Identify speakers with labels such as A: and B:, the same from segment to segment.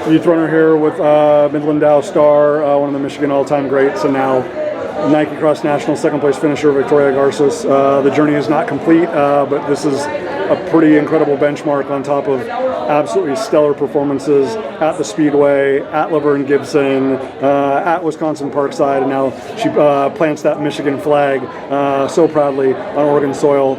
A: Youth runner here with Midland Dow star, one of the Michigan all-time greats, and now Nike Cross National second place finisher Victoria Garces. The journey is not complete, but this is a pretty incredible benchmark on top of absolutely stellar performances at the Speedway, at Laverne Gibson, at Wisconsin Parkside, and now she plants that Michigan flag so proudly on Oregon soil.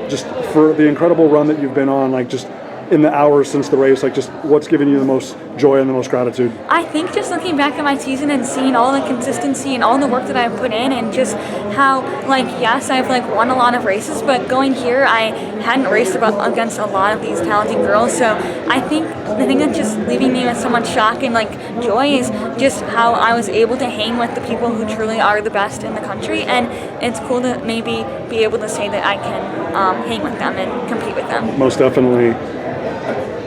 A: Just for the incredible run that you've been on, like just in the hours since the race, like just what's given you the most joy and the most gratitude?
B: I think just looking back at my season and seeing all the consistency and all the work that I've put in, and just how, like, yes, I've won a lot of races, but going here, I hadn't raced against a lot of these talented girls. So I think the thing that's just leaving me with so much shock and joy is just how I was able to hang with the people who truly are the best in the country, and it's cool to maybe be able to say that I can hang with them and compete with them.
A: Most definitely.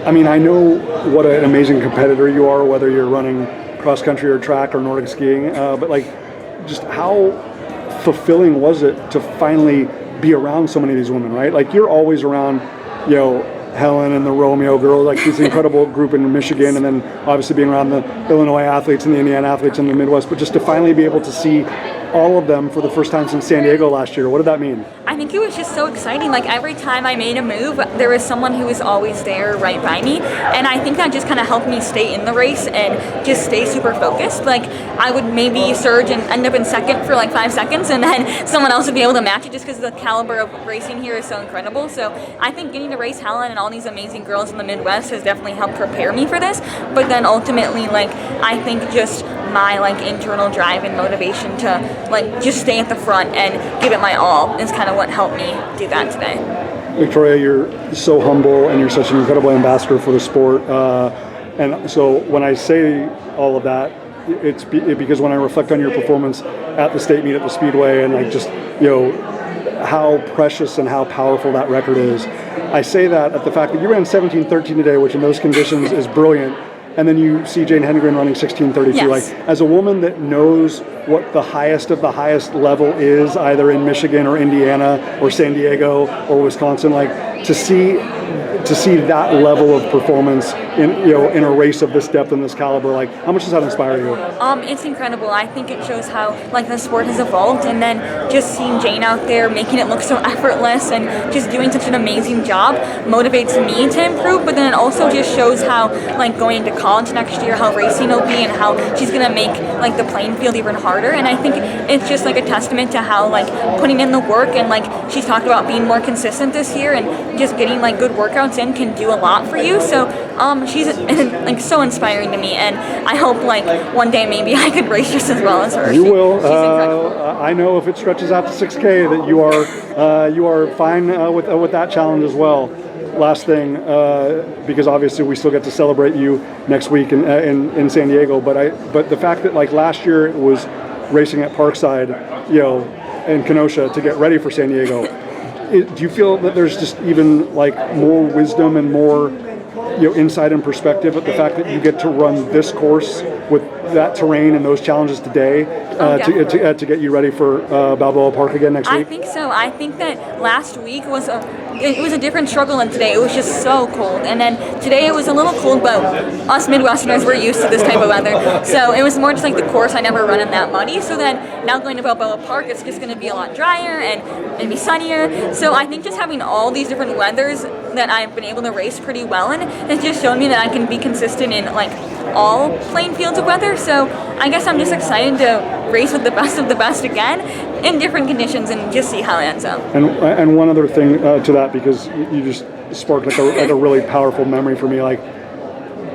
A: I mean, I know what an amazing competitor you are, whether you're running cross country or track or Nordic skiing, but just how fulfilling was it to finally be around so many of these women, right? Like, you're always around, Helen and the Romeo girls, like this incredible group in Michigan, and then obviously being around the Illinois athletes and the Indiana athletes in the Midwest, but just to finally be able to see all of them for the first time since San Diego last year. What did that mean?
B: I think it was just so exciting. Every time I made a move, there was someone who was always there right by me, and I think that just kind of helped me stay in the race and just stay super focused. I would maybe surge and end up in second for 5 seconds, and then someone else would be able to match it just because the caliber of racing here is so incredible. So I think getting to race Helen and all these amazing girls in the Midwest has definitely helped prepare me for this. But then ultimately, I think just my internal drive and motivation to just stay at the front and give it my all is kind of what helped me do that today.
A: Victoria, you're so humble and you're such an incredible ambassador for the sport. And so when I say all of that, it's because when I reflect on your performance at the state meet at the Speedway and how precious and how powerful that record is, I say that at the fact that you ran 17:13 today, which in those conditions is brilliant. And then you see Jane Hendgren running 16:32.
B: Yes.
A: As a woman that knows what the highest of the highest level is, either in Michigan or Indiana or San Diego or Wisconsin, to see that level of performance in a race of this depth and this caliber, how much does that inspire you?
B: It's incredible. I think it shows how the sport has evolved, and then just seeing Jane out there making it look so effortless and just doing such an amazing job motivates me to improve. But then it also just shows how going into college next year, how racing will be and how she's gonna make the playing field even harder. And I think it's just a testament to how putting in the work, and she's talked about being more consistent this year and just getting good workouts in can do a lot for you. So she's so inspiring to me, and I hope one day maybe I could race just as well as her.
A: You will.
B: She's incredible.
A: I know if it stretches out to 6K that you are fine with that challenge as well. Last thing, because obviously we still get to celebrate you next week in San Diego, but the fact that last year it was racing at Parkside, in Kenosha to get ready for San Diego. Do you feel that there's just even more wisdom and more insight and perspective at the fact that you get to run this course with that terrain and those challenges today to get you ready for Balboa Park again next week?
B: I think so. I think that last week was a different struggle than today. It was just so cold, and then today it was a little cold, but us Midwesterners were used to this type of weather, so it was more just the course I never run in that muddy. So then now going to Balboa Park, it's just going to be a lot drier and maybe sunnier. So I think just having all these different weathers that I've been able to race pretty well in has just shown me that I can be consistent in all playing fields of weather. So I guess I'm just excited to race with the best of the best again in different conditions and just see how it ends up.
A: And one other thing to that, because you just sparked a really powerful memory for me.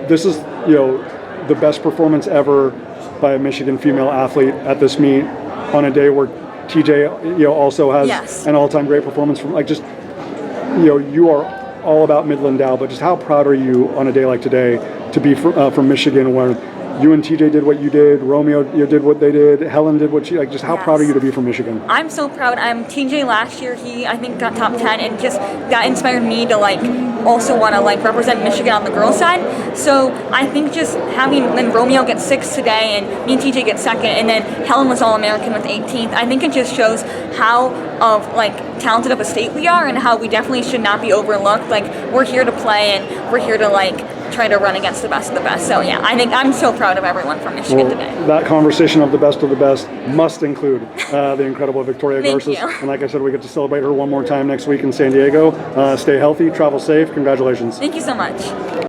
A: This is the best performance ever by a Michigan female athlete at this meet on a day where TJ also has an all-time great performance from you are all about Midland Dow, but just how proud are you on a day like today to be from Michigan, where you and TJ did what you did, Romeo did what they did, Helen did what she, just how proud are you to be from Michigan?
B: I'm so proud. TJ last year, he I think got top 10, and just that inspired me to also want to represent Michigan on the girls side. So I think just having then Romeo get 6th today and me and TJ get 2nd, and then Helen was All-American with 18th. I think it just shows how talented of a state we are, and how we definitely should not be overlooked. We're here to play, and we're here to try to run against the best of the best. So yeah, I think I'm so proud of everyone from Michigan today.
A: That conversation of the best must include the incredible Victoria
B: Thank
A: Garces.
B: you.
A: And like I said, we get to celebrate her one more time next week in San Diego. Stay healthy, travel safe. Congratulations.
B: Thank you so much.